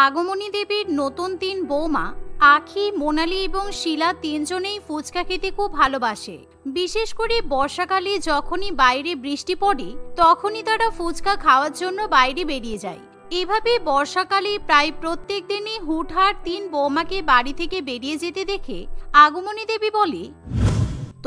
আগমনী দেবীর নতুন ৩ বৌমা আখি, মোনালি এবং শিলা তিনজনেই ফুচকা খেতে খুব ভালোবাসে। বিশেষ করে বর্ষাকালে যখনই বাইরে বৃষ্টি পড়ে তখনই তারা ফুচকা খাওয়ার জন্য বাইরে বেরিয়ে যায়। এভাবে বর্ষাকালে প্রায় প্রত্যেক দিনই হুটহাট ৩ বৌমাকে বাড়ি থেকে বেরিয়ে যেতে দেখে আগমনী দেবী বলে,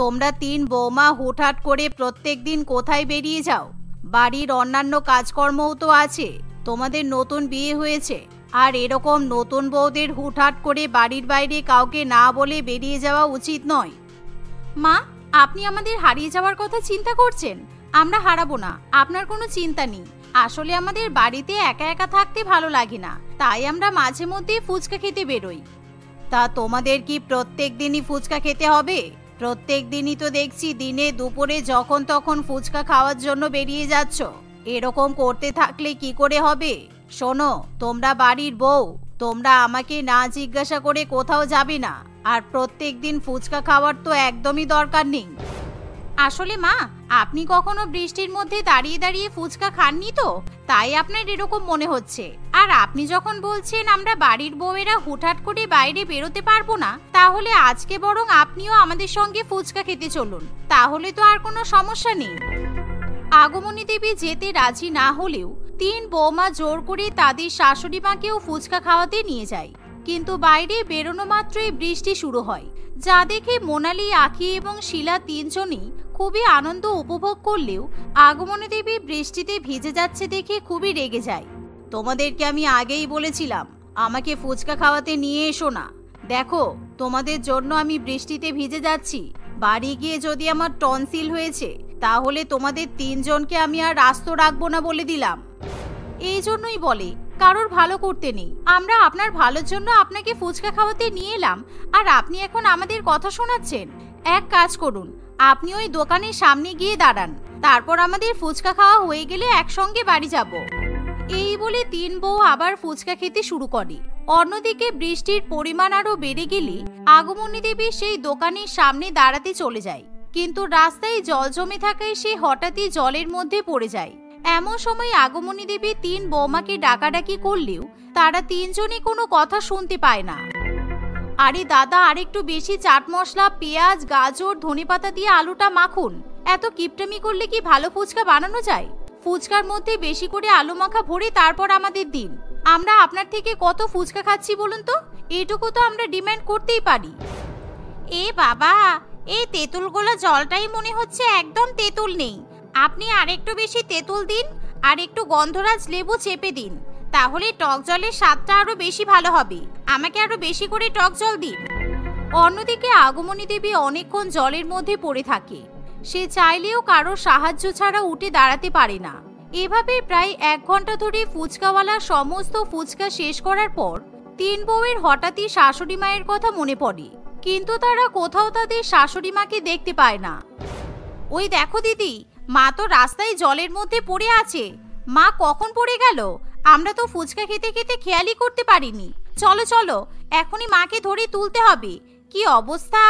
তোমরা ৩ বৌমা হুটহাট করে প্রত্যেক দিন কোথায় বেরিয়ে যাও? বাড়ির অন্যান্য কাজকর্মও তো আছে, তোমাদের নতুন বিয়ে হয়েছে, আর এরকম নতুন বউদের হুটহাট করে বাড়ির বাইরে কাউকে না বলে বেরিয়ে যাওয়া উচিত নয়। মা, আপনি আমাদের হারিয়ে যাওয়ার কথা চিন্তা করছেন? আমরা হারাবো না, আপনার কোনো চিন্তা নেই। আসলে আমাদের বাড়িতে একা একা থাকতে ভালো লাগে না, তাই আমরা মাঝে মধ্যে ফুচকা খেতে বেরোই। তা তোমাদের কি প্রত্যেক দিনই ফুচকা খেতে হবে? প্রত্যেক দিনই তো দেখছি দিনে দুপুরে যখন তখন ফুচকা খাওয়ার জন্য বেরিয়ে যাচ্ছ। এরকম করতে থাকলে কি করে হবে? শোনো, তোমরা বাড়ির বউ, তোমরা আমাকে না জিজ্ঞাসা করে কোথাও যাবে না, আর প্রত্যেক দিন ফুচকা খাওয়ার তো একদমই দরকার নেই। আসলে মা, আপনি কখনো বৃষ্টির মধ্যে দাঁড়িয়ে দাঁড়িয়ে ফুচকা খাননি তো, তাই আপনার এরকম মনে হচ্ছে। আর আপনি যখন বলছেন আমরা বাড়ির বউয়েরা হুটহাট করে বাইরে বেরোতে পারবো না, তাহলে আজকে বরং আপনিও আমাদের সঙ্গে ফুচকা খেতে চলুন, তাহলে তো আর কোনো সমস্যা নেই। আগমনী দেবী যেতে রাজি না হলেও ৩ বৌমা জোর করে তাদের শাশুড়ি মাকেও ফুচকা খাওয়াতে নিয়ে যায়। কিন্তু বাইরে বেরোনো মাত্রই বৃষ্টি শুরু হয়, যা দেখে মোনালি, আখি এবং শিলা তিনজনই খুবই আনন্দ উপভোগ করলেও আগমনী দেবী বৃষ্টিতে ভিজে যাচ্ছে দেখে খুবই রেগে যায়। তোমাদেরকে আমি আগেই বলেছিলাম আমাকে ফুচকা খাওয়াতে নিয়ে এসো না। দেখো, তোমাদের জন্য আমি বৃষ্টিতে ভিজে যাচ্ছি। বাড়ি গিয়ে যদি আমার টনসিল হয়েছে তাহলে তোমাদের ৩ জনকে আমি আর আস্ত রাখবো না বলে দিলাম। এই জন্যই বলে কারোর ভালো করতে নেই। আমরা আপনার ভালোর জন্য আপনাকে ফুচকা খাওয়াতে নিয়ে এলাম, আর আপনি এখন আমাদের কথা শোনাচ্ছেন। এক কাজ করুন, আপনি ওই দোকানের সামনে গিয়ে দাঁড়ান, তারপর আমাদের ফুচকা খাওয়া হয়ে গেলে একসঙ্গে বাড়ি যাব। এই বলে ৩ বউ আবার ফুচকা খেতে শুরু করে। অন্যদিকে বৃষ্টির পরিমাণ আরো বেড়ে গেলে আগমনী দেবী সেই দোকানের সামনে দাঁড়াতে চলে যায়, কিন্তু রাস্তায় জল জমে থাকায় সে হঠাৎই জলের মধ্যে পড়ে যায়। এমন সময় আগমনী দেবী ৩ বৌমাকে ডাকাডাকি করলেও তারা ৩ জনই কোনো কথা শুনতে পায় না। আরে দাদা, আরেকটু বেশি চাট মশলা, পেঁয়াজ, গাজর, ধনেপাতা দিয়ে আলুটা মাখুন। এত কিপটামি করলে কি ভালো ফুচকা বানানো যায়? ফুচকার মধ্যে বেশি করে আলু মাখা ভরে তারপর আমাদের দিন। আমরা আপনার থেকে কত ফুচকা খাচ্ছি বলুন তো, এটুকু তো আমরা ডিমান্ড করতেই পারি। এ বাবা, এই তেঁতুলগুলো জলটাই মনে হচ্ছে একদম তেঁতুল নেই। আপনি আরেকটু বেশি তেঁতুল দিন, আর একটু গন্ধরাজ লেবু চেপে দিন, তাহলে টক জলের স্বাদটা আরো বেশি ভালো হবে। আমাকে আরো বেশি করে টক জল দিন। অন্যদিকে আগমনী দেবী অনেকক্ষণ জলের মধ্যে পড়ে থাকে। সে চাইলেও কারোর সাহায্য ছাড়া উঠে দাঁড়াতে পারে না। এভাবে প্রায় ১ ঘন্টা ধরে ফুচকাওয়ালা সমস্ত ফুচকা শেষ করার পর ৩ বউয়ের হঠাৎই শাশুড়ি মায়ের কথা মনে পড়ে, কিন্তু তারা কোথাও তাদের শাশুড়ি মাকে দেখতে পায় না। ওই দেখো দিদি, মা তো রাস্তায় জলের মধ্যে পড়ে আছে। মা কখন পড়ে গেল? আমরা তো ফুচকা খেতে খেতে খেয়ালই করতে পারিনি। চলো চলো, এখনই মাকে ধরে তুলতে হবে। কি অবস্থা!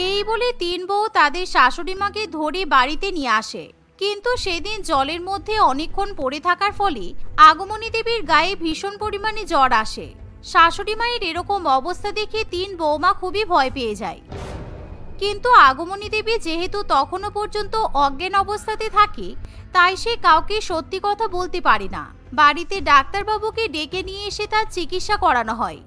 এই বলে ৩ বউ তাদের শাশুড়ি মাকে ধরে বাড়িতে নিয়ে আসে। কিন্তু সেদিন জলের মধ্যে অনেকক্ষণ পড়ে থাকার ফলে আগমনী দেবীর গায়ে ভীষণ পরিমাণে জ্বর আসে। শাশুড়ি মায়ের এরকম অবস্থা দেখে ৩ বৌমা খুবই ভয় পেয়ে যায়। কিন্তু আগমনী দেবী যেহেতু তখনও পর্যন্ত অজ্ঞান অবস্থাতে থাকে, তাই সে কাউকে সত্যি কথা বলতে পারে না। বাড়িতে ডাক্তারবাবুকে ডেকে নিয়ে এসে তার চিকিৎসা করানো হয়।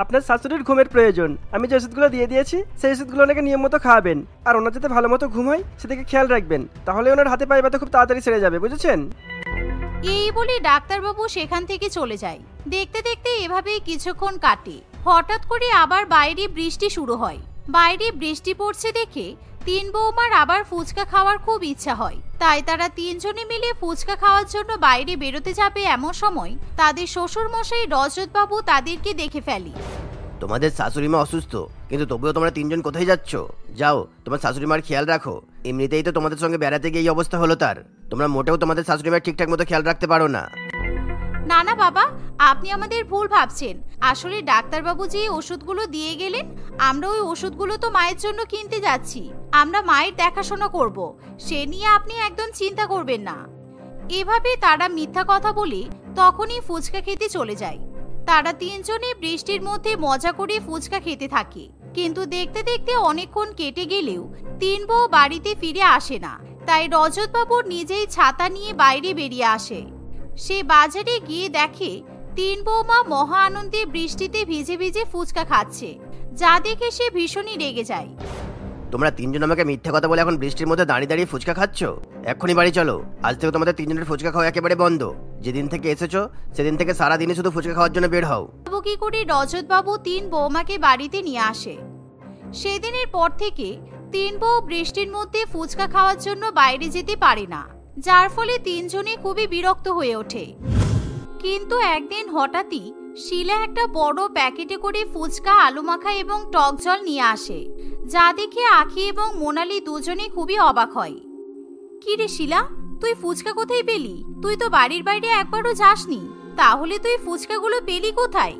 আপনার শাশুড়ির ঘুমের প্রয়োজন। আমি যে ওষুধগুলো দিয়ে দিয়েছি সেই ওষুধগুলো ওনাকে নিয়ম মতো খাওয়াবেন, আর ওনার যাতে ভালো মতো ঘুম হয় সেদিকে খেয়াল রাখবেন, তাহলে ওনার হাতে পায়ে ব্যথা খুব তাড়াতাড়ি ছেড়ে যাবে, বুঝেছেন? এই বলে ডাক্তারবাবু সেখান থেকে চলে যায়। দেখতে দেখতে এভাবেই কিছুক্ষণ কাটে। হঠাৎ করে আবার বাইরে বৃষ্টি শুরু হয়। বাইরে বৃষ্টি পড়ছে দেখে ৩ বৌমার আবার ফুচকা খাওয়ার খুব ইচ্ছা হয়, তাই তারা ৩ জনে মিলে ফুচকা খাওয়ার জন্য বাইরে বেরোতে যাবে। এমন সময় তাদের শ্বশুর মশাই রজত বাবু তাদেরকে দেখে ফেলে। তোমাদের শাশুড়ি মা অসুস্থ, কিন্তু তবুও তোমরা ৩ জন কোথায় যাচ্ছ? যাও, তোমার শাশুড়ি মার খেয়াল রাখো। এমনিতেই তো তোমাদের সঙ্গে বেড়াতে গিয়ে এই অবস্থা হলো তার। তোমরা মোটেও তোমাদের শাশুড়ি মার ঠিকঠাক মতো খেয়াল রাখতে পারো না। না না বাবা, আপনি আমাদের ভুল ভাবছেন। আসলে ডাক্তারবাবু যে ওষুধগুলো দিয়ে গেলেন, আমরা ওই ওষুধগুলো তো মায়ের জন্য কিনতে যাচ্ছি। আমরা মায়ের দেখাশোনা করব, সে নিয়ে আপনি একদম চিন্তা করবেন না। এভাবে তারা মিথ্যা কথা বলে তখনই ফুচকা খেতে চলে যায়। তারা তিনজনে বৃষ্টির মধ্যে মজা করে ফুচকা খেতে থাকে। কিন্তু দেখতে দেখতে অনেকক্ষণ কেটে গেলেও তিন বউ বাড়িতে ফিরে আসে না। তাই রজতবাবু নিজেই ছাতা নিয়ে বাইরে বেরিয়ে আসে। সে বাজারে গিয়ে দেখে তিন বৌমা মহা আনন্দে বৃষ্টিতে ভিজে ভিজে ফুচকা খাচ্ছে, যা দেখে সে ভীষণই রেগে যায়। তোমরা তিনজন আমাকে মিথ্যা কথা বলে এখন বৃষ্টির মধ্যে দাঁড়িয়ে দাঁড়িয়ে ফুচকা খাচ্ছ? এক্ষুনি বাড়ি চলো। আজ থেকে তোমাদের তিনজনের ফুচকা খাওয়া একেবারে বন্ধ। যেদিন থেকে এসেছো সেদিন থেকে সারা দিনে শুধু ফুচকা খাওয়ার জন্য বের হও। কি করে রজতবাবু তিন বৌমাকে বাড়িতে নিয়ে আসে। সেদিনের পর থেকে তিন বউ বৃষ্টির মধ্যে ফুচকা খাওয়ার জন্য বাইরে যেতে পারে না, যার ফলে তিনজনে খুবই বিরক্ত হয়ে ওঠে। কিন্তু একদিন হঠাৎই শিলা একটা বড় প্যাকেটে করে ফুচকা, আলু মাখা এবং টক জল নিয়ে আসে, যা দেখে আখি এবং মোনালি দুজনে খুবই অবাক হয়। কি রে শিলা, তুই ফুচকা কোথায় পেলি? তুই তো বাড়ির বাইরে একবারও যাসনি, তাহলে তুই ফুচকাগুলো পেলি কোথায়?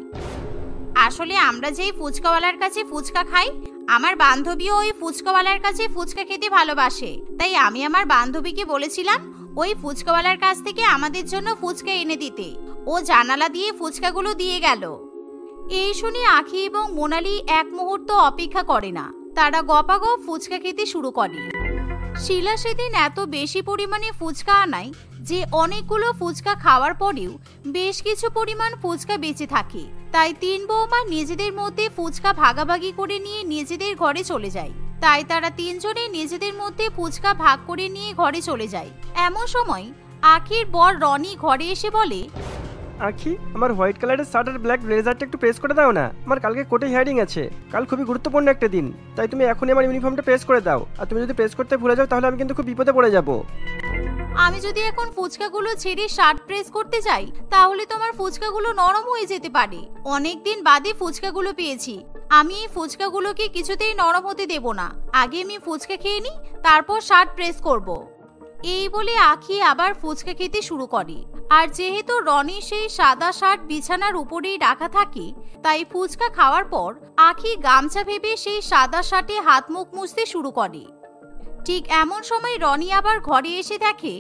আসলে আমরা যেই ফুচকাওয়ালার কাছে ফুচকা খাই, আমার বান্ধবীও ওই ফুচকাওয়ালার কাছে ফুচকা খেতে ভালোবাসে। তাই আমি আমার বান্ধবীকে বলেছিলাম ওই ফুচকাওয়ালার কাছ থেকে আমাদের জন্য ফুচকা এনে দিতে। ও জানালা দিয়ে ফুচকাগুলো দিয়ে গেল। এই শুনে আখি এবং মোনালি এক মুহূর্ত অপেক্ষা করে না, তারা গপাগপ ফুচকা খেতে শুরু করে। শিলা সেদিন এত বেশি পরিমাণে ফুচকা আনায় যে অনেকগুলো ফুচকা খাওয়ার পরেও বেশ কিছু পরিমাণ ফুচকা বেঁচে থাকে। তাই তিন বৌমা নিজেদের মধ্যে ফুচকা ভাগাভাগি করে নিয়ে নিজেদের ঘরে চলে যায়। তাই তারা তিনজনে নিজেদের মধ্যে ফুচকা ভাগ করে নিয়ে ঘরে চলে যায়। এমন সময় আখির বর রনি ঘরে এসে বলে, আখি, আমার হোয়াইট কালারের শার্ট আর ব্ল্যাক ব্লেজারটা একটু প্রেস করে দাও না। আমার কালকে কোর্টে হিয়ারিং আছে, কাল খুবই গুরুত্বপূর্ণ একটা দিন। তাই তুমি এখনই আমার ইউনিফর্মটা প্রেস করে দাও। আর তুমি যদি প্রেস করতে ভুলে যাও তাহলে আমি কিন্তু খুব বিপদে পড়ে যাব। আমি যদি এখন ফুচকাগুলো ছেড়ে শার্ট প্রেস করতে যাই তাহলে তোমার ফুচকাগুলো নরম হয়ে যেতে পারে। অনেকদিন বাদে ফুচকাগুলো পেয়েছি, আমি এই ফুচকাগুলোকে কিছুতেই নরম হতে দেব না। আগে আমি ফুচকা খেয়ে নিই, তারপর শার্ট প্রেস করব। এই বলে আখি আবার ফুচকা খেতে শুরু করে। আর যেহেতু রনি সেই সাদা শার্ট বিছানার উপরেই রাখা থাকে, তাই ফুচকা খাওয়ার পর আখি গামছা ভেবে সেই সাদা শার্টে হাত মুখ মুছতে শুরু করে। ঠিক এমন সময় রনি আবার ঘরে এসে দেখে,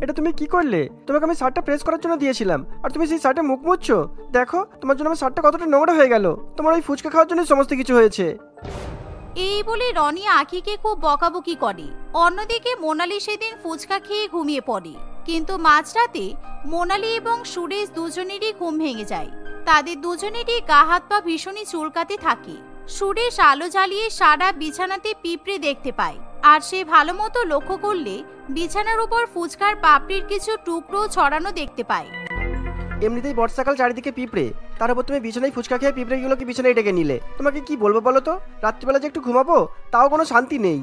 এটা তুমি কি করলে? তোমাকে আমি শার্টটা প্রেস করার জন্য দিয়েছিলাম আর তুমি সেই শার্টে মুখ মুছছো। দেখো তোমার জন্য আমার শার্টটা কতটা নোংরা হয়ে গেল। তোমার ওই ফুচকা খাওয়ার জন্য সমস্ত কিছু হয়েছে। এই বলে রনি আখিকে খুব বকাবকি করে। অন্যদিকে মোনালি সেদিন ফুচকা খেয়ে ঘুমিয়ে পড়ে। কিন্তু মাঝরাতে মোনালি এবং সুরেশ দুজনেরই ঘুম ভেঙে যায়। তাদের দুজনেরই গা হাত পা ভীষণই চুলকাতে থাকে। সুরেশ আলো জ্বালিয়ে সারা বিছানাতে পিঁপড়ে দেখতে পায়। আর সে ভালো মতো লক্ষ্য করলে বিছানার উপর ফুচকার পাপড়ির কিছু টুকরো ছড়ানো দেখতে পায়। এমনিতেই বর্ষাকাল, চারিদিকে পিঁপড়ে, তার উপর তুমি বিছানায় ফুচকা খেয়ে পিঁপড়েগুলোকে বিছানায় ডেকে নিলে। তোমাকে কি বলবো বলো তো? রাত্রিবেলা যে একটু ঘুমাবো তাও কোনো শান্তি নেই।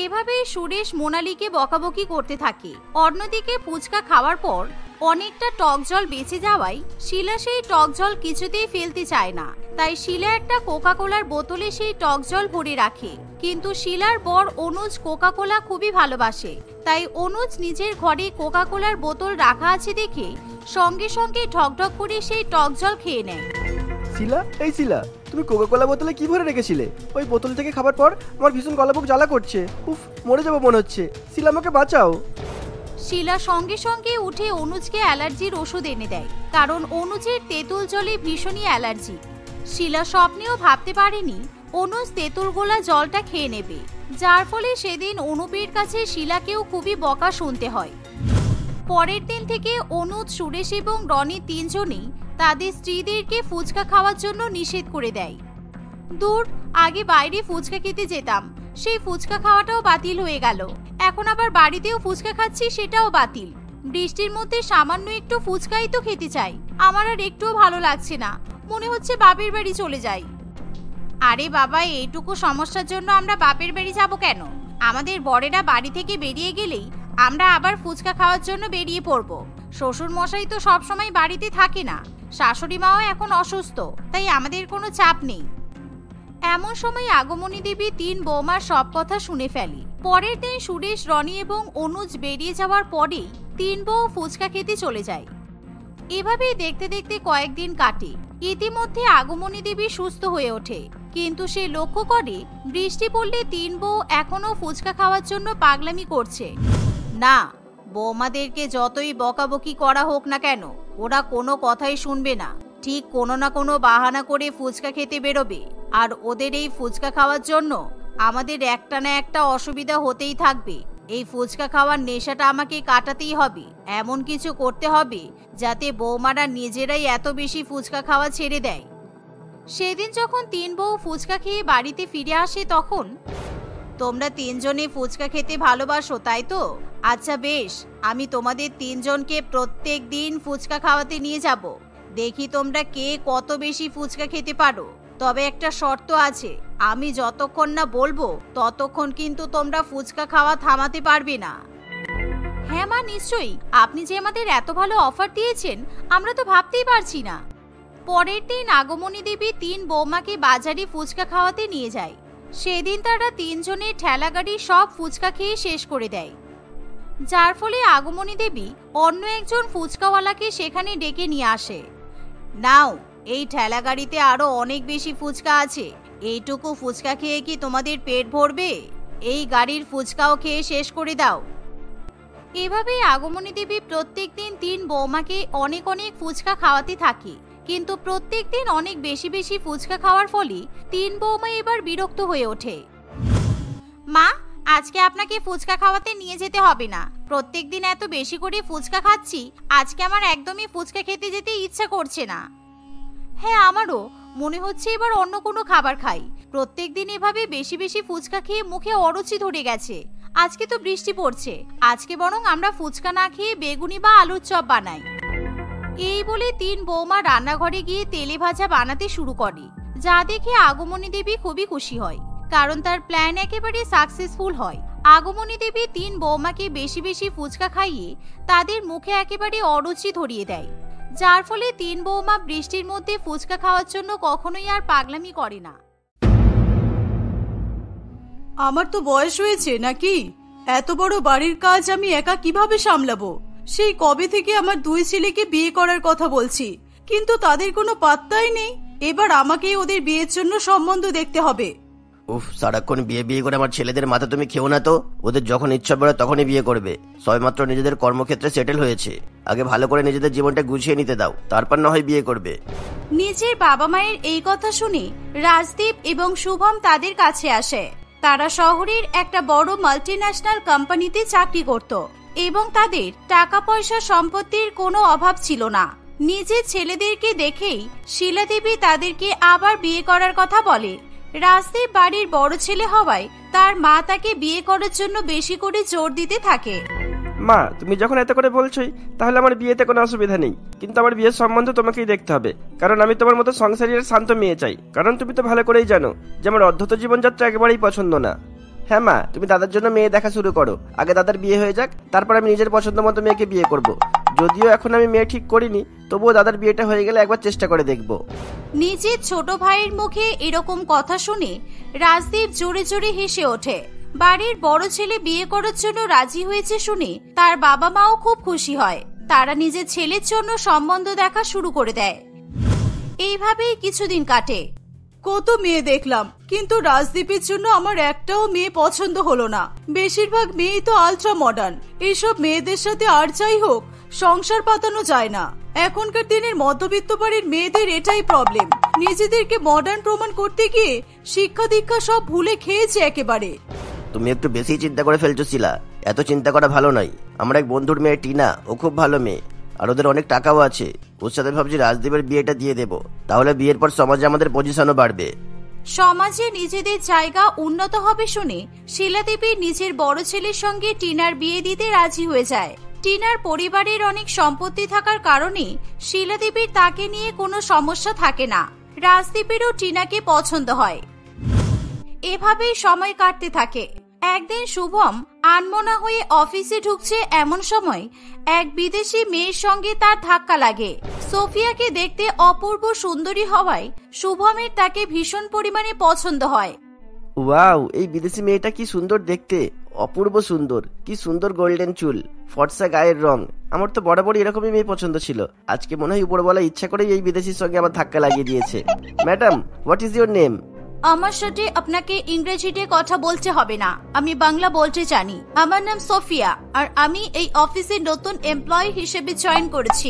এভাবে সুরেশ মোনালিকে বকাবকি করতে থাকে। অন্যদিকে ফুচকা খাওয়ার পর অনেকটা টক জল বেঁচে যাওয়ায় শিলা সেই টক জল কিছুতেই ফেলতে চায় না। তাই শিলা একটা কোকা কোলার বোতলে সেই টক জল ভরে রাখে। কিন্তু শিলার বর অনুজ কোকা কোলা খুবই ভালোবাসে। তাই অনুজ নিজের ঘরে কোকা কোলার বোতল রাখা আছে দেখে সঙ্গে সঙ্গে ঢকঢক করে সেই টক জল খেয়ে নেয়। শিলা, এই শিলা, তুমি কোকা কোলা বোতলে কি ভরে রেখেছিলে? ওই বোতল থেকে খাবার পর আমার ভীষণ গলা বুক জ্বালা করছে। উফ, মরে যাবো মনে হচ্ছে। শিলা, আমাকে বাঁচাও। শিলা সঙ্গে সঙ্গে উঠে অনুজকে অ্যালার্জির ওষুধ এনে দেয়, কারণ অনুজের তেঁতুল জলে ভীষণই অ্যালার্জি। শিলা স্বপ্নেও ভাবতে পারেনি অনুজ তেঁতুল গোলা জলটা খেয়ে নেবে, যার ফলে সেদিন অনুপের কাছে শিলাকেও খুবই বকা শুনতে হয়। পরের দিন থেকে অনুজ, সুরেশ এবং রনি তিনজনেই তাদের স্ত্রীদেরকে ফুচকা খাওয়ার জন্য নিষেধ করে দেয়। দূর, আগে বাইরে ফুচকা খেতে যেতাম, সেই ফুচকা খাওয়াটাও বাতিল হয়ে গেল। এখন আবার বাড়িতেও ফুচকা খাচ্ছি, সেটাও বাতিল। বৃষ্টির মধ্যে সামান্য একটু ফুচকাই তো খেতে চাই। আমার আর একটুও ভালো লাগছে না, মনে হচ্ছে বাপের বাড়ি চলে যাই। আরে বাবা, এইটুকু সমস্যার জন্য আমরা বাপের বাড়ি যাব কেন? আমাদের বড়েরা বাড়ি থেকে বেরিয়ে গেলেই আমরা আবার ফুচকা খাওয়ার জন্য বেরিয়ে পড়ব। শ্বশুর মশাই তো সবসময় বাড়িতে থাকে না, শাশুড়ি মাও এখন অসুস্থ, তাই আমাদের কোনো চাপ নেই। এমন সময় আগমনী দেবী তিন বৌমার সব কথা শুনে ফেলে। পরের দিন সুরেশ, রনি এবং অনুজ বেরিয়ে যাওয়ার পরেই তিন বউ ফুচকা খেতে চলে যায়। এভাবেই দেখতে দেখতে কয়েকদিন কাটে। ইতিমধ্যে আগমনী দেবী সুস্থ হয়ে ওঠে, কিন্তু সে লক্ষ্য করে বৃষ্টি পড়লে তিন বউ এখনো ফুচকা খাওয়ার জন্য পাগলামি করছে। না, বৌমাদেরকে যতই বকাবকি করা হোক না কেন, ওরা কোনো কথাই শুনবে না। ঠিক কোনো না কোনো বাহানা করে ফুচকা খেতে বেরোবে। আর ওদের এই ফুচকা খাওয়ার জন্য আমাদের একটা না একটা অসুবিধা হতেই থাকবে। এই ফুচকা খাওয়ার নেশাটা আমাকে কাটাতেই হবে। এমন কিছু করতে হবে যাতে বৌমারা নিজেরাই এত বেশি ফুচকা খাওয়া ছেড়ে দেয়। সেদিন যখন 3 বউ ফুচকা খেয়ে বাড়িতে ফিরে আসে, তখন তোমরা 3 জনে ফুচকা খেতে ভালোবাসো, তাই তো? আচ্ছা বেশ, আমি তোমাদের 3 জনকে প্রত্যেক দিন ফুচকা খাওয়াতে নিয়ে যাব। দেখি তোমরা কে কত বেশি ফুচকা খেতে পারো। তবে একটা শর্ত আছে, আমি যতক্ষণ না বলবো ততক্ষণ কিন্তু তোমরা ফুচকা খাওয়া থামাতে পারবে না। হ্যাঁ মা, নিশ্চয়ই। আপনি যে আমাদের এত ভালো অফার দিয়েছেন আমরা তো ভাবতেই পারছি না। পরের দিন আগমনী দেবী 3 বৌমাকে বাজারে ফুচকা খাওয়াতে নিয়ে যায়। সেদিন তারা 3 জনের ঠেলা গাড়ি সব ফুচকা খেয়ে শেষ করে দেয়, যার ফলে আগমনী দেবী অন্য একজন ফুচকাওয়ালাকে সেখানে ডেকে নিয়ে আসে। নাও, এই ঠেলা গাড়িতে আরো অনেক বেশি ফুচকা আছে। এইটুকু ফুচকা খেয়ে কি তোমাদের পেট ভরবে? এই গাড়ির ফুচকাও খেয়ে শেষ করে দাও। এভাবেই আগমনী দেবী প্রত্যেক দিন 3 বৌমাকে অনেক অনেক ফুচকা খাওয়াতে থাকে। কিন্তু প্রত্যেক দিন অনেক বেশি বেশি ফুচকা খাওয়ার ফলে 3 বৌমা এবার বিরক্ত হয়ে ওঠে। মা, আজকে আপনাকে ফুচকা খাওয়াতে নিয়ে যেতে হবে না। প্রত্যেকদিন এত বেশি করে ফুচকা খাচ্ছি, আজকে আমার একদমই ফুচকা খেতে যেতে ইচ্ছা করছে না। হ্যাঁ, আমারও মনে হচ্ছে এবার অন্য কোনো খাবার খাই। প্রত্যেকদিন এভাবে বেশি বেশি ফুচকা খেয়ে মুখে অরুচি ধরে গেছে। আজকে তো বৃষ্টি পড়ছে, আজকে বরং আমরা ফুচকা না খেয়ে বেগুনি বা আলুর চপ বানাই। এই বলে 3 বৌমা রান্নাঘরে গিয়ে তেলে ভাজা বানাতে শুরু করে, যা দেখে আগমনী দেবী খুবই খুশি হয়, কারণ তার প্ল্যান একেবারে সাকসেসফুল হয়। আগমনী দেবী 3 বৌমাকে বেশি বেশি ফুচকা খাইয়ে তাদের মুখে একেবারে অরুচি ধরিয়ে দেয়, যার ফলে 3 বৌমা বৃষ্টির মধ্যে ফুচকা খাওয়ার জন্য কখনোই আর পাগলামি করে না। আমার তো বয়স হয়েছে নাকি? এত বড় বাড়ির কাজ আমি একা কিভাবে সামলাবো? সেই কবে থেকে আমার 2 ছেলেকে বিয়ে করার কথা বলছি, কিন্তু তাদের কোনো পাত্তাই নেই। এবার আমাকেই ওদের বিয়ের জন্য সম্বন্ধ দেখতে হবে। উফ, সারাক্ষণ বিয়ে বিয়ে করে আমার ছেলেদের মাথা তুমি খেও না তো। ওদের যখন ইচ্ছা পড়ে তখনই বিয়ে করবে। সবেমাত্র নিজেদের কর্মক্ষেত্রে সেটেল হয়েছে, আগে ভালো করে নিজেদের জীবনটা গুছিয়ে নিতে দাও, তারপর না হয় বিয়ে করবে। নিজের বাবা মায়ের এই কথা শুনে রাজদীপ এবং শুভম তাদের কাছে আসে। তারা শহরের একটা বড় মাল্টিন্যাশনাল কোম্পানিতে চাকরি করত এবং তাদের টাকা পয়সা সম্পত্তির কোনো অভাব ছিল না। নিজের ছেলেদেরকে দেখেই শিলা দেবী তাদেরকে আবার বিয়ে করার কথা বলে। রাজদীপ বাড়ির বড় ছেলে হওয়ায় তার মা তাকে বিয়ে করার জন্য বেশি করে জোর দিতে থাকে। মা, তুমি যখন এত করে বলছোই তাহলে আমার বিয়েতে কোনো অসুবিধা নেই, কিন্তু আমার বিয়ের সম্বন্ধ তোমাকেই দেখতে হবে, কারণ আমি তোমার মতো সংসারী আর শান্ত মেয়ে চাই। কারণ তুমি তো ভালো করেই জানো যে আমার অধ্যত জীবনযাত্রা একেবারেই পছন্দ না। হ্যাঁ মা, তুমি দাদার জন্য মেয়ে দেখা শুরু করো। আগে দাদার বিয়ে হয়ে যাক, তারপর আমি নিজের পছন্দ মতো মেয়েকে বিয়ে করব। যদিও এখন আমি মেয়ে ঠিক করিনি, তবুও দাদার বিয়েটা হয়ে গেলে একবার চেষ্টা করে দেখব। নিজের ছোট ভাইয়ের মুখে এরকম কথা শুনে রাজদীপ জোরে জোরে হেসে ওঠে। বাড়ির বড় ছেলে বিয়ে করার জন্য রাজি হয়েছে শুনে তার বাবা মাও খুব খুশি হয়। তারা নিজের ছেলের জন্য সম্বন্ধ দেখা শুরু করে দেয়। এইভাবেই কিছুদিন কাটে। কত মেয়ে দেখলাম, কিন্তু রাজদীপের জন্য আমার একটাও মেয়ে পছন্দ হলো না। বেশিরভাগ মেয়েই তো আলট্রা মডার্ন। এইসব মেয়েদের সাথে আর যাই হোক, সংসার পাতানো যায় না। এখনকার দিনের মধ্যবিত্ত বাড়ির মেয়েদের এটাই প্রবলেম। নিজেদেরকে মডার্ন প্রমাণ করতে গিয়ে শিক্ষা দীক্ষা সব ভুলে খেয়েছে একেবারে। তুমি একটু বেশি চিন্তা করে ফেলছো শিলা, এত চিন্তা করা ভালো নয়। আমার এক বন্ধুর মেয়ে টিনা, ও খুব ভালো মেয়ে, আর ওদের অনেক টাকাও আছে। ওর সাথে ভাবছি রাজদীপের বিয়েটা দিয়ে দেবো, তাহলে বিয়ের পর সমাজে আমাদের পজিশনও বাড়বে। সমাজে নিজেদের জায়গা উন্নত হবে শুনে শিলা দেবী নিজের বড় ছেলের সঙ্গে টিনার বিয়ে দিতে রাজি হয়ে যায়। টিনার পরিবারের অনেক সম্পত্তি থাকার কারণে শিলা দেবীর তাকে নিয়ে কোনো সমস্যা থাকে না। রাজদীপেরও টিনাকে পছন্দ হয়। এভাবেই সময় কাটতে থাকে। একদিন শুভম আনমনা হয়ে অফিসে ঢুকছে, এমন সময় এক বিদেশি মেয়ের সঙ্গে তার ধাক্কা লাগে। সোফিয়াকে দেখতে অপূর্ব সুন্দরী হওয়ায় শুভমের তাকে ভীষণ পরিমাণে পছন্দ হয়। ওয়াও, এই বিদেশি মেয়েটা কি সুন্দর দেখতে, অপূর্ব সুন্দর, কি সুন্দর গোল্ডেন চুল, ফর্সা গায়ের রং। আমার তো বরাবরই এরকমই মেয়ে পছন্দ ছিল। আজকে মনে হয় উপরওয়ালা ইচ্ছা করেই এই বিদেশির সঙ্গে আমার ধাক্কা লাগিয়ে দিয়েছে। Madam, what is your name? আমার সাথে আপনাকে ইংরেজিতে কথা বলতে হবে না, আমি বাংলা বলতে জানি। আমার নাম সোফিয়া, আর আমি এই অফিসে নতুন এমপ্লয়ি হিসেবে জয়েন করেছি।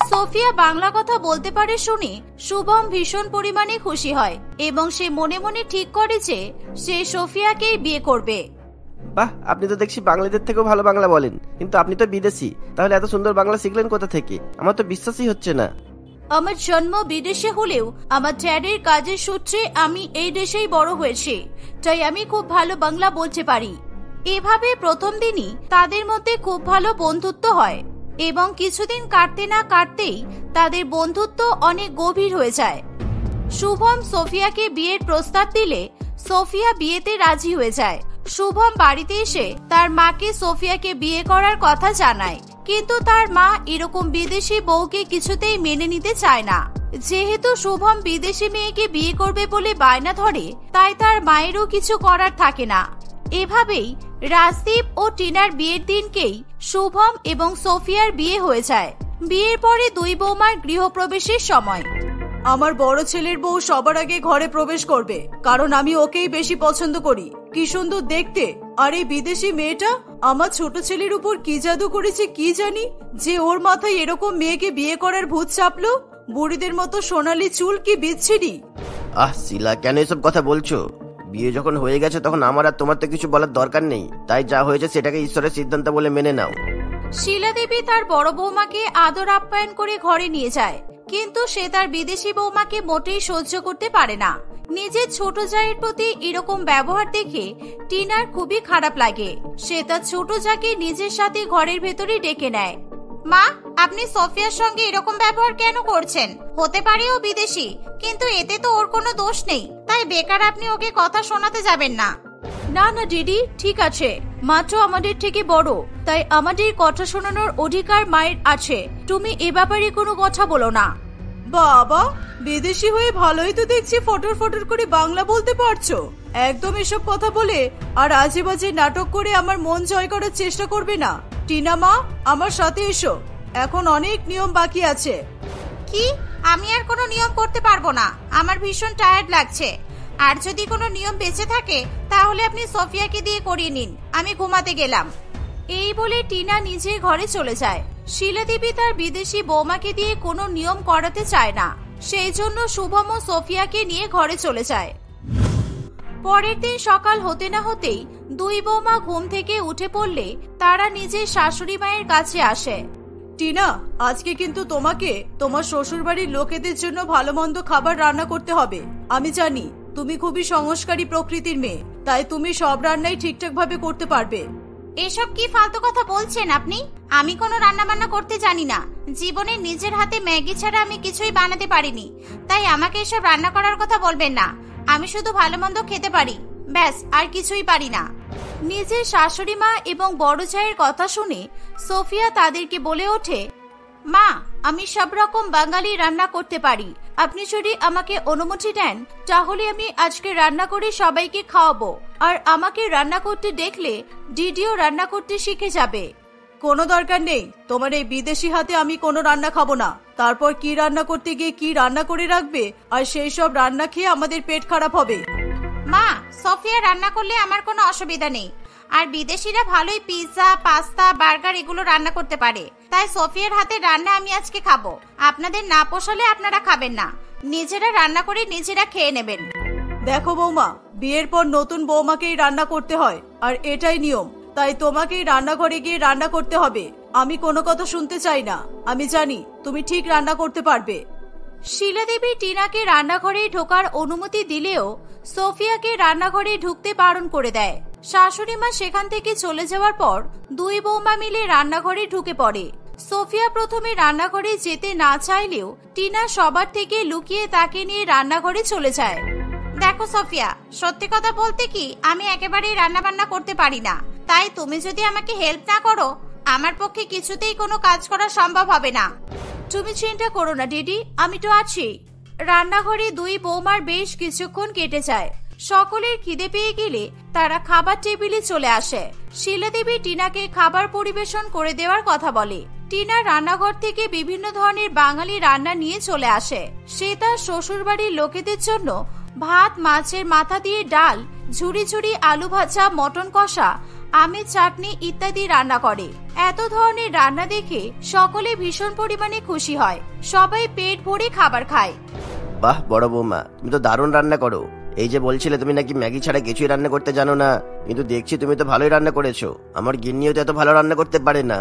সোফিয়া বাংলা কথা বলতে পারে শুনে শুভম ভীষণ পরিমাণে খুশি হয় এবং সে মনে মনে ঠিক করে যে সে সোফিয়াকেই বিয়ে করবে। বাহ, আপনি তো দেখছি বাংলাদেশ থেকেও ভালো বাংলা বলেন, কিন্তু আপনি তো বিদেশি, তাহলে এত সুন্দর বাংলা শিখলেন কোথা থেকে? আমার তো বিশ্বাসই হচ্ছে না। আমার জন্ম বিদেশে হলেও আমার ড্যাডির কাজের সূত্রে আমি এই দেশেই বড় হয়েছি, তাই আমি খুব ভালো বাংলা বলতে পারি। এভাবে প্রথম দিনই তাদের মধ্যে খুব ভালো বন্ধুত্ব হয় এবং কিছুদিন কাটতে না কাটতেই তাদের বন্ধুত্ব অনেক গভীর হয়ে যায়। শুভম সোফিয়াকে বিয়ের প্রস্তাব দিলে সোফিয়া বিয়েতে রাজি হয়ে যায়। শুভম বাড়িতে এসে তার মাকে সোফিয়াকে বিয়ে করার কথা জানায়, কিন্তু তার মা এরকম বিদেশি বউকে কিছুতেই মেনে নিতে চায় না। যেহেতু শুভম বিদেশি মেয়েকে বিয়ে করবে বলে বায়না ধরে, তাই তার মায়েরও কিছু করার থাকে না। এভাবেই রাজদীপ ও টিনার বিয়ের দিনকেই শুভম এবং সোফিয়ার বিয়ে হয়ে যায়। বিয়ের পরে দুই বৌমার গৃহপ্রবেশের সময়। আমার বড় ছেলের বউ সবার আগে ঘরে প্রবেশ করবে, কারণ আমি ওকেই বেশি পছন্দ করি। কি সুন্দর দেখতে! আর এই বিদেশি মেয়েটা আমার ছোট ছেলের উপর কি জাদু করেছে কি জানি, যে ওর মাথায় এরকম মেয়েকে বিয়ে করার ভূত চাপলো। বুড়িদের মতো সোনালি চুল, কি বিচ্ছিরি! শিলা, কেন এসব কথা বলছো? বিয়ে যখন হয়ে গেছে তখন আমার আর তোমার তো কিছু বলার দরকার নেই, তাই যা হয়েছে সেটাকে ঈশ্বরের সিদ্ধান্ত বলে মেনে নাও। শিলা দেবী তার বড় বৌমাকে আদর আপ্যায়ন করে ঘরে নিয়ে যায়, কিন্তু সে তার বিদেশি বৌমাকে মোটেই সহ্য করতে পারে না। নিজের ছোট জায়ের প্রতি এরকম ব্যবহার দেখে টিনার খুবই খারাপ লাগে। সে তার ছোট জাকে নিজের সাথে ঘরের ভেতরে ডেকে নেয়। মা, আপনি সোফিয়ার সঙ্গে এরকম ব্যবহার কেন করছেন? হতে পারে ও বিদেশি, কিন্তু এতে তো ওর কোনো দোষ নেই, তাই বেকার আপনি ওকে কথা শোনাতে যাবেন না। না না দিদি, ঠিক আছে, মাত্র আমাদের থেকে বড়, তাই আমাদের কথা শোনানোর অধিকার মায়ের আছে। তুমি এ ব্যাপারে কোনো কথা বলো না। বাবা, বিদেশি হয়ে ভালোই তো দেখছি ফটর ফটর করে বাংলা বলতে পারছো। একদম এসব কথা বলে আর আজে বাজে নাটক করে আমার মন জয় করার চেষ্টা করবে না। টিনা মা, আমার সাথে এসো, এখন অনেক নিয়ম বাকি আছে। কি? আমি আর কোনো নিয়ম করতে পারবো না, আমার ভীষণ টায়ার্ড লাগছে। আর যদি কোনো নিয়ম বেঁচে থাকে তাহলে আপনি সোফিয়াকে দিয়ে করিয়ে নিন, আমি ঘুমাতে গেলাম। এই বলে টিনা নিজের ঘরে চলে যায়। শিলা দেবী তার বিদেশি বৌমাকে দিয়ে কোনো নিয়ম করাতে চায় না, সেই জন্য শুভম ও সোফিয়াকে নিয়ে ঘরে চলে যায়। পরের দিন সকাল হতে না হতেই দুই বৌমা ঘুম থেকে উঠে পড়লে তারা নিজের শাশুড়ি মায়ের কাছে আসে। টিনা, আজকে কিন্তু তোমাকে তোমার শ্বশুর বাড়ির লোকেদের জন্য ভালো মন্দ খাবার রান্না করতে হবে। আমি জানি তুমি খুবই সংস্কারী প্রকৃতির মেয়ে, তাই তুমি সব রান্নাই ঠিকঠাক ভাবে করতে পারবে। এসব কি ফালতু কথা বলছেন আপনি? আমি কোনো রান্না বান্না করতে জানি না। জীবনে নিজের হাতে ম্যাগি ছাড়া আমি কিছুই বানাতে পারিনি, তাই আমাকে এসব রান্না করার কথা বলবেন না। আমি শুধু ভালো মন্দ খেতে পারি, ব্যাস, আর কিছুই পারি না। নিজের শাশুড়ি মা এবং বড় জায়ের কথা শুনে সোফিয়া তাদেরকে বলে ওঠে, মা, আমি সব রকম বাঙালি রান্না করতে পারি। আপনি যদি আমাকে অনুমতি দেন তাহলে আমি আজকে রান্না করে সবাইকে খাওয়াবো, আর আমাকে রান্না করতে দেখলে দিদিও রান্না করতে শিখে যাবে। কোনো দরকার নেই, তোমার এই বিদেশি হাতে আমি কোনো রান্না খাবো না। তারপর কি রান্না করতে গিয়ে কি রান্না করে রাখবে, আর সেই সব রান্না খেয়ে আমাদের পেট খারাপ হবে। মা, সোফিয়া রান্না করলে আমার কোনো অসুবিধা নেই, আর বিদেশিরা ভালোই পিৎজা, পাস্তা, বার্গার এগুলো রান্না করতে পারে, তাই সোফিয়ার হাতে রান্না আমি আজকে খাবো। আপনাদের না পোষালে আপনারা খাবেন না, নিজেরা রান্না করে নিজেরা খেয়ে নেবেন। দেখো বৌমা, বিয়ের পর নতুন বৌমাকেই রান্না করতে হয়, আর এটাই নিয়ম, তাই তোমাকেই রান্নাঘরে গিয়ে রান্না করতে হবে। আমি কোনো কথা শুনতে চাই না। আমি জানি তুমি ঠিক রান্না করতে পারবে। শিলা দেবী টিনাকে রান্নাঘরে ঢোকার অনুমতি দিলেও সোফিয়াকে রান্নাঘরে ঢুকতে বারণ করে দেয়। শাশুড়ি মা সেখান থেকে চলে যাওয়ার পর দুই বৌমা মিলে রান্নাঘরে ঢুকে পড়ে। সোফিয়া প্রথমে রান্নাঘরে যেতে না চাইলেও টিনা সবার থেকে লুকিয়ে তাকে নিয়ে রান্নাঘরে চলে যায়। দেখো সোফিয়া, সত্যি কথা বলতে কি আমি একেবারেই রান্না বান্না করতে পারি না, তাই তুমি যদি আমাকে হেল্প না করো আমার পক্ষে কিছুতেই কোনো কাজ করা সম্ভব হবে না। তুমি চিন্তা করো না দিদি, আমি তো আছি। রান্নাঘরে দুই বৌমার বেশ কিছুক্ষণ কেটে যায়। সকলের খিদে পেয়ে গেলে তারা খাবার টেবিলে চলে আসে। শিলা দেবী টিনাকে খাবার পরিবেশন করে দেওয়ার কথা বলে। টিনা রান্নাঘর থেকে বিভিন্ন ধরনের বাঙালি রান্না নিয়ে চলে আসে। সে তার শ্বশুর বাড়ির লোকেদের জন্য ভাত, মাছের মাথা দিয়ে ডাল, ঝুরি ঝুরি আলু ভাজা, মটন কষা, আমের চাটনি ইত্যাদি রান্না করে। এত ধরনের রান্না দেখে সকলে ভীষণ পরিমাণে খুশি হয়। সবাই পেট ভরে খাবার খায়। বাহ বড় বৌমা, তুমি তো দারুণ রান্না করো। এই যে বলছিলে তুমি নাকি ম্যাগি ছাড়া কিছুই রান্না করতে জানো না, কিন্তু দেখছি তুমি তো ভালোই রান্না করেছো। আমার গিন্নিও তো এত ভালো রান্না করতে পারে না।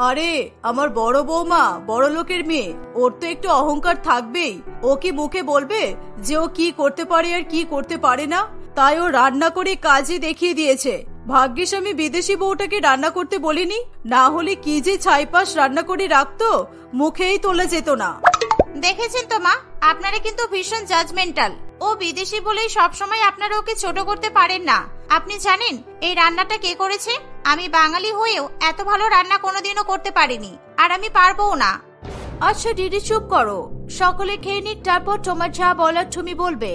আরে আমার বড় বৌমা বড় লোকের মেয়ে, ওর তো একটু অহংকার থাকবেই। ও কি মুখে বলবে যে ও কি করতে পারে আর কি করতে পারে না? তাই ও রান্না করে কাজে দেখিয়ে দিয়েছে। ভাগ্যিস আমি বিদেশি বউটাকে রান্না করতে বলিনি, না হলে কি যে ছাইপাশ রান্না করে রাখতো, মুখেই তোলা যেত না। দেখেছেন তো মা, আপনারা কিন্তু ভীষণ জাজমেন্টাল। ও বিদেশি বলেই সবসময় আপনারা ওকে ছোট করতে পারেন না। আপনি জানেন এই রান্নাটা কে করেছে? আমি বাঙালি হয়েও এত ভালো রান্না কোনোদিনও করতে পারিনি, আর আমি পারবোও না। আচ্ছা দিদি চুপ করো, সকলে খেয়ে নিক, তারপর তোমার যা বলার তুমি বলবে।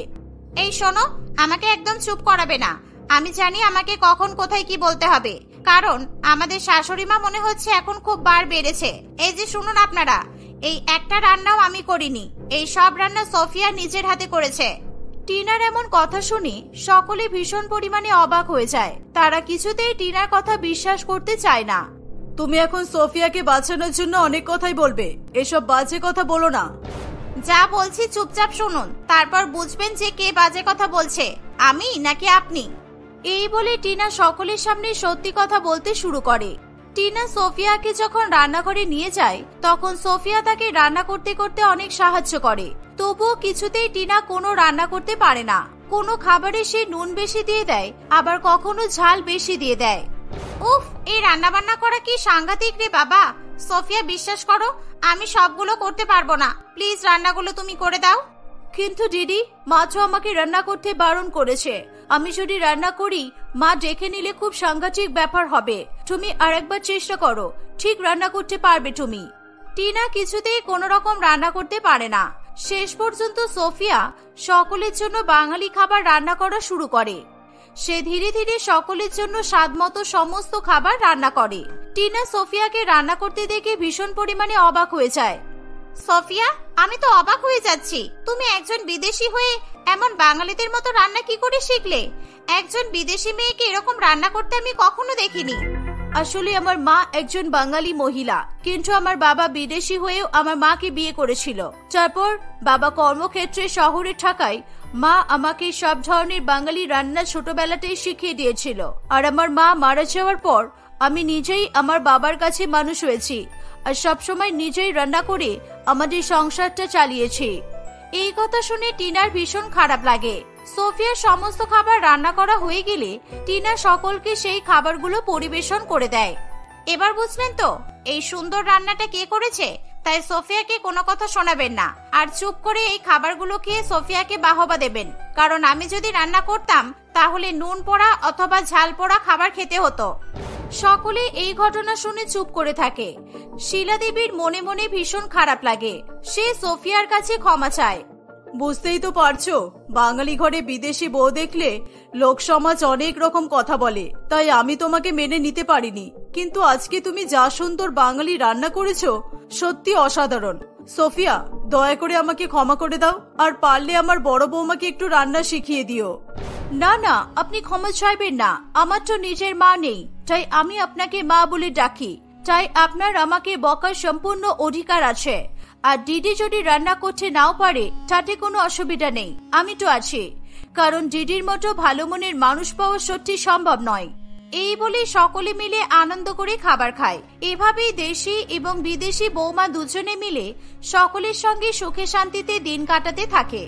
এই শোনো, আমাকে একদম চুপ করাবে না। আমি জানি আমাকে কখন কোথায় কি বলতে হবে, কারণ আমাদের শাশুড়ি মা মনে হচ্ছে এখন খুব বার বেড়েছে। এই যে শুনুন আপনারা, এই একটা রান্নাও আমি করিনি, এই সব রান্না সোফিয়া নিজের হাতে করেছে। টিনার এমন কথা শুনে সকলে ভীষণ পরিমাণে অবাক হয়ে যায়। তারা কিছুতেই টিনার কথা বিশ্বাস করতে চায় না। তুমি এখন সোফিয়াকে বাঁচানোর জন্য অনেক কথাই বলবে, এসব বাজে কথা বলো না। যা বলছি চুপচাপ শুনুন, তারপর বুঝবেন যে কে বাজে কথা বলছে, আমি নাকি আপনি। এই বলে টিনা সকলের সামনে সত্যি কথা বলতে শুরু করে। টিনা সোফিয়াকে যখন রান্নাঘরে নিয়ে যায়, তখন সোফিয়া তাকে রান্না করতে করতে অনেক সাহায্য করে। তবুও কিছুতেই টিনা কোনো রান্না করতে পারে না। কোনো খাবারে সে নুন বেশি দিয়ে দেয়, আবার কখনো ঝাল বেশি দিয়ে দেয়। উফ, এই রান্না বান্না করা কি সাংঘাতিক রে বাবা। সোফিয়া বিশ্বাস করো, আমি সবগুলো করতে পারবো না, প্লিজ রান্নাগুলো তুমি করে দাও। কিন্তু দিদি, মা তো আমাকে রান্না করতে বারণ করেছে। আমি যদি রান্না করি, মা দেখে নিলে খুব সাংঘাতিক ব্যাপার হবে। তুমি আরেকবার চেষ্টা করো, ঠিক রান্না করতে পারবে তুমি। টিনা কিছুতেই কোনো রকম রান্না করতে পারে না। শেষ পর্যন্ত সোফিয়া সকলের জন্য বাঙালি খাবার রান্না করা শুরু করে। সে ধীরে ধীরে সকলের জন্য স্বাদমতো সমস্ত খাবার রান্না করে। টিনা সোফিয়াকে রান্না করতে দেখে ভীষণ পরিমাণে অবাক হয়ে যায়। সোফিয়া, আমি তো অবাক হয়ে যাচ্ছি, তুমি একজন বিদেশি হয়ে এমন বাঙালিদের মতো রান্না কি করে শিখলে? একজন বিদেশি মেয়েকে এরকম রান্না করতে আমি কখনো দেখিনি। আসলে আমার মা একজন বাঙালি মহিলা, কিন্তু আমার বাবা বিদেশি হয়েও আমার মাকে বিয়ে করেছিল। তারপর বাবা কর্মক্ষেত্রে শহরে থাকায় মা আমাকে সব ধরনের বাঙালি রান্না ছোটবেলাতেই শিখিয়ে দিয়েছিল। আর আমার মা মারা যাওয়ার পর আমি নিজেই আমার বাবার কাছে মানুষ হয়েছি, আর সবসময় নিজেই রান্না করে আমাদের সংসারটা চালিয়েছি। এই কথা শুনে টিনার ভীষণ খারাপ লাগে। সোফিয়ার সমস্ত খাবার রান্না করা হয়ে গেলে টিনা সকলকে সেই খাবারগুলো পরিবেশন করে দেয়। এবার বুঝলেন তো এই সুন্দর রান্নাটা কে করেছে? তাই সোফিয়াকে কোনো কথা শোনাবেন না, আর চুপ করে এই খাবারগুলো খেয়ে সোফিয়াকে বাহবা দেবেন। কারণ আমি যদি রান্না করতাম তাহলে নুন পোড়া অথবা ঝাল পোড়া খাবার খেতে হতো। সকলে এই ঘটনা শুনে চুপ করে থাকে। শিলা দেবীর মনে মনে ভীষণ খারাপ লাগে। সে সোফিয়ার কাছে ক্ষমা চায়। বুঝতেই তো পারছো, বাঙালি ঘরে বিদেশি বউ দেখলে লোক সমাজ অনেক রকম কথা বলে, তাই আমি তোমাকে মেনে নিতে পারিনি। কিন্তু আজকে তুমি যা সুন্দর বাঙালি রান্না করেছো, সত্যি অসাধারণ। সোফিয়া, দয়া করে আমাকে ক্ষমা করে দাও, আর পারলে আমার বড় বৌমাকে একটু রান্না শিখিয়ে দিও। না না, আপনি ক্ষমা চাইবেন না। আমার তো নিজের মা নেই, তাই আমি আপনাকে মা বলে ডাকি। তাই আপনার আমাকে বকার সম্পূর্ণ অধিকার আছে। আর দিদি যদি রান্না করতে নাও পারে তাতে কোনো অসুবিধা নেই, আমি তো আছি। কারণ দিদির মতো ভালো মনের মানুষ পাওয়া সত্যি সম্ভব নয়। এই বলে সকলে মিলে আনন্দ করে খাবার খায়। এভাবেই দেশি এবং বিদেশি বৌমা দুজনে মিলে সকলের সঙ্গে সুখে শান্তিতে দিন কাটাতে থাকে।